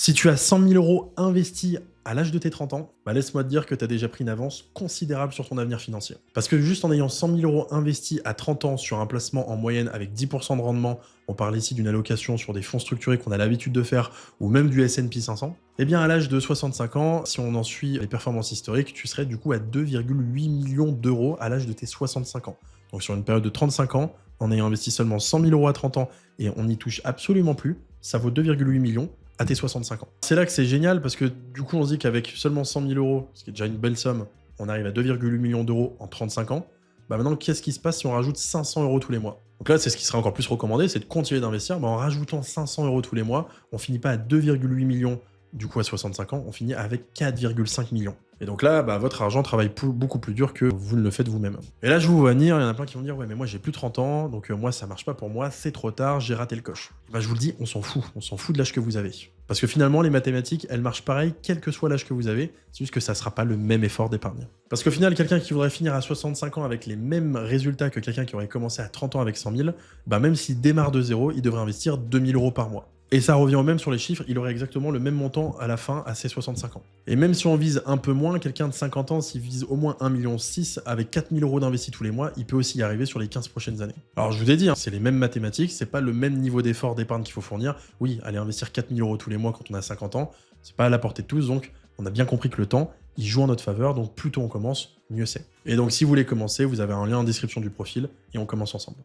Si tu as 100 000 € investis à l'âge de tes 30 ans, bah laisse-moi te dire que tu as déjà pris une avance considérable sur ton avenir financier. Parce que juste en ayant 100 000 € investis à 30 ans sur un placement en moyenne avec 10% de rendement, on parle ici d'une allocation sur des fonds structurés qu'on a l'habitude de faire, ou même du S&P 500, eh bien à l'âge de 65 ans, si on en suit les performances historiques, tu serais du coup à 2,8 millions d'euros à l'âge de tes 65 ans. Donc sur une période de 35 ans, en ayant investi seulement 100 000 € à 30 ans et on n'y touche absolument plus, ça vaut 2,8 millions à tes 65 ans. C'est là que c'est génial parce que du coup on se dit qu'avec seulement 100 000 €, ce qui est déjà une belle somme, on arrive à 2,8 millions d'euros en 35 ans. Bah maintenant, qu'est-ce qui se passe si on rajoute 500 € tous les mois? Donc là, c'est ce qui serait encore plus recommandé, c'est de continuer d'investir. Bah en rajoutant 500 € tous les mois, on finit pas à 2,8 millions du coup à 65 ans, on finit avec 4,5 millions. Et donc là, bah, votre argent travaille beaucoup plus dur que vous ne le faites vous-même. Et là, je vous vois venir, il y en a plein qui vont dire « Ouais, mais moi, j'ai plus 30 ans, donc moi, ça marche pas pour moi, c'est trop tard, j'ai raté le coche. » Bah, je vous le dis, on s'en fout de l'âge que vous avez. Parce que finalement, les mathématiques, elles marchent pareil, quel que soit l'âge que vous avez, c'est juste que ça sera pas le même effort d'épargne. Parce qu'au final, quelqu'un qui voudrait finir à 65 ans avec les mêmes résultats que quelqu'un qui aurait commencé à 30 ans avec 100 000, bah même s'il démarre de zéro, il devrait investir 2 000 € par mois. Et ça revient au même sur les chiffres, il aurait exactement le même montant à la fin à ses 65 ans. Et même si on vise un peu moins, quelqu'un de 50 ans, s'il vise au moins 1,6 million avec 4 000 € d'investis tous les mois, il peut aussi y arriver sur les 15 prochaines années. Alors je vous ai dit, hein, c'est les mêmes mathématiques, c'est pas le même niveau d'effort d'épargne qu'il faut fournir. Oui, aller investir 4 000 € tous les mois quand on a 50 ans, c'est pas à la portée de tous, donc on a bien compris que le temps, il joue en notre faveur, donc plus tôt on commence, mieux c'est. Et donc si vous voulez commencer, vous avez un lien en description du profil et on commence ensemble.